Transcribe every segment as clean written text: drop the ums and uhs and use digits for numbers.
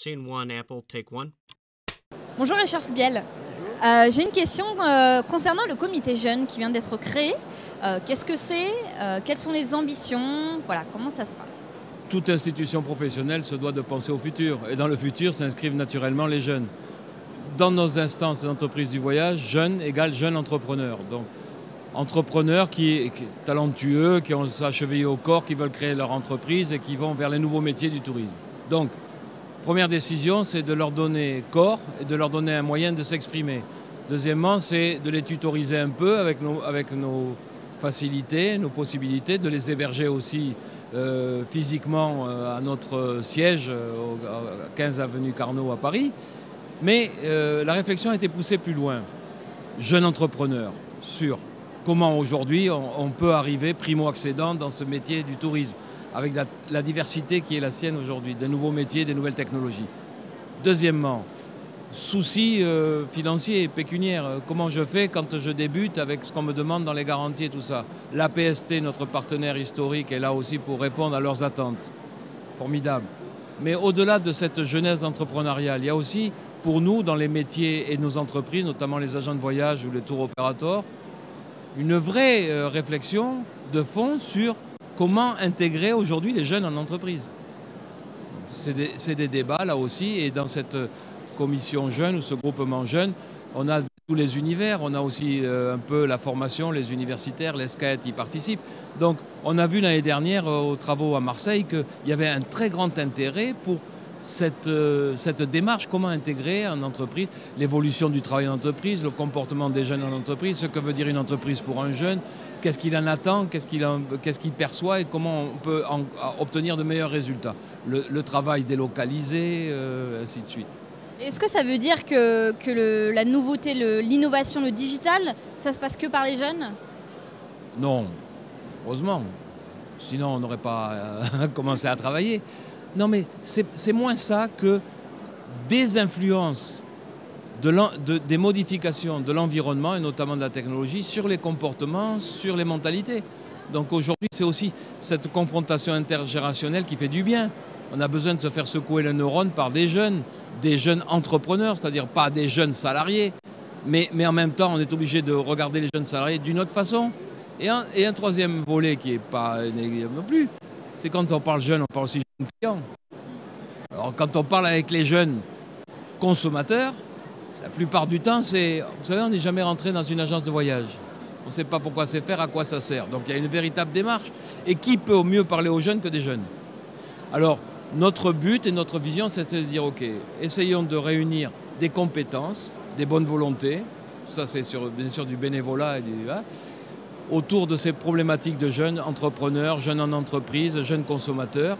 Scene one, Apple, take one. Bonjour Richard Soubiel. J'ai une question concernant le comité jeune qui vient d'être créé. Qu'est-ce que c'est? Quelles sont les ambitions? Voilà, comment ça se passe? Toute institution professionnelle se doit de penser au futur. Et dans le futur s'inscrivent naturellement les jeunes. Dans nos instances d'entreprise du voyage, jeune égale jeune entrepreneur. Donc, entrepreneurs qui talentueux, qui ont ça chevillé au corps, qui veulent créer leur entreprise et qui vont vers les nouveaux métiers du tourisme. Donc, première décision, c'est de leur donner corps et de leur donner un moyen de s'exprimer. Deuxièmement, c'est de les tutoriser un peu avec nos facilités, nos possibilités, de les héberger aussi physiquement à notre siège, 15 avenue Carnot à Paris. Mais la réflexion a été poussée plus loin. Jeune entrepreneur, sur comment aujourd'hui on peut arriver primo-accédant dans ce métier du tourisme, avec la diversité qui est la sienne aujourd'hui, des nouveaux métiers, des nouvelles technologies. Deuxièmement, souci financier, pécuniaire. Comment je fais quand je débute avec ce qu'on me demande dans les garanties et tout ça. L'APST, notre partenaire historique, est là aussi pour répondre à leurs attentes. Formidable. Mais au-delà de cette jeunesse entrepreneuriale, il y a aussi, pour nous, dans les métiers et nos entreprises, notamment les agents de voyage ou les tour opérateurs, une vraie réflexion de fond sur comment intégrer aujourd'hui les jeunes en entreprise. C'est des débats là aussi, et dans cette commission jeune ou ce groupement jeune, on a tous les univers, on a aussi un peu la formation, les universitaires, les SCAET y participent. Donc on a vu l'année dernière aux travaux à Marseille qu'il y avait un très grand intérêt pour cette démarche, comment intégrer en entreprise l'évolution du travail en entreprise, le comportement des jeunes en entreprise, ce que veut dire une entreprise pour un jeune, qu'est-ce qu'il en attend, qu'est-ce qu'il perçoit et comment on peut obtenir de meilleurs résultats. Le travail délocalisé, ainsi de suite. Est-ce que ça veut dire que la nouveauté, l'innovation, le digital, ça se passe que par les jeunes? Non, heureusement. Sinon, on n'aurait pas commencé à travailler. Non, mais c'est moins ça que des influences, des modifications de l'environnement et notamment de la technologie sur les comportements, sur les mentalités. Donc aujourd'hui, c'est aussi cette confrontation intergénérationnelle qui fait du bien. On a besoin de se faire secouer le neurone par des jeunes entrepreneurs, c'est-à-dire pas des jeunes salariés, mais en même temps, on est obligé de regarder les jeunes salariés d'une autre façon. Et un troisième volet qui n'est pas négligeable non plus, c'est quand on parle jeunes, on parle aussi jeunes clients. Alors quand on parle avec les jeunes consommateurs, la plupart du temps, vous savez, on n'est jamais rentré dans une agence de voyage. On ne sait pas pourquoi c'est faire, à quoi ça sert. Donc il y a une véritable démarche. Et qui peut au mieux parler aux jeunes que des jeunes? Alors, notre but et notre vision, c'est de dire, OK, essayons de réunir des compétences, des bonnes volontés, ça c'est bien sûr du bénévolat, autour de ces problématiques de jeunes entrepreneurs, jeunes en entreprise, jeunes consommateurs,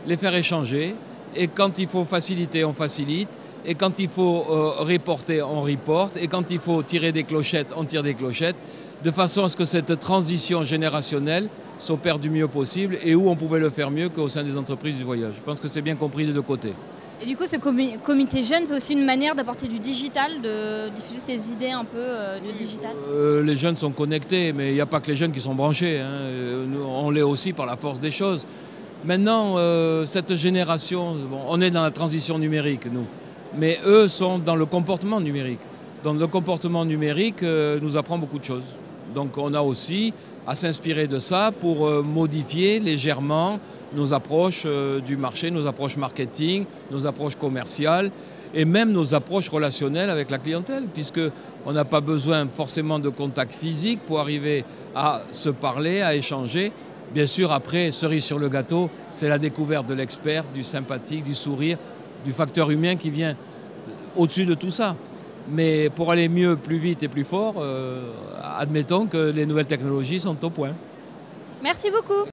les faire échanger, et quand il faut faciliter, on facilite, et quand il faut reporter, on reporte, et quand il faut tirer des clochettes, on tire des clochettes, de façon à ce que cette transition générationnelle s'opère du mieux possible et où on pouvait le faire mieux qu'au sein des entreprises du voyage. Je pense que c'est bien compris des deux côtés. Et du coup, ce comité jeune, c'est aussi une manière d'apporter du digital, de diffuser ces idées un peu de digital? Les jeunes sont connectés, mais il n'y a pas que les jeunes qui sont branchés. On l'est aussi par la force des choses. Maintenant, cette génération, on est dans la transition numérique, nous. Mais eux sont dans le comportement numérique. Donc le comportement numérique nous apprend beaucoup de choses. Donc on a aussi à s'inspirer de ça pour modifier légèrement nos approches du marché, nos approches marketing, nos approches commerciales et même nos approches relationnelles avec la clientèle, puisqu'on n'a pas besoin forcément de contact physique pour arriver à se parler, à échanger. Bien sûr, après, cerise sur le gâteau, c'est la découverte de l'expert, du sympathique, du sourire, du facteur humain qui vient au-dessus de tout ça. Mais pour aller mieux, plus vite et plus fort, admettons que les nouvelles technologies sont au point. Merci beaucoup.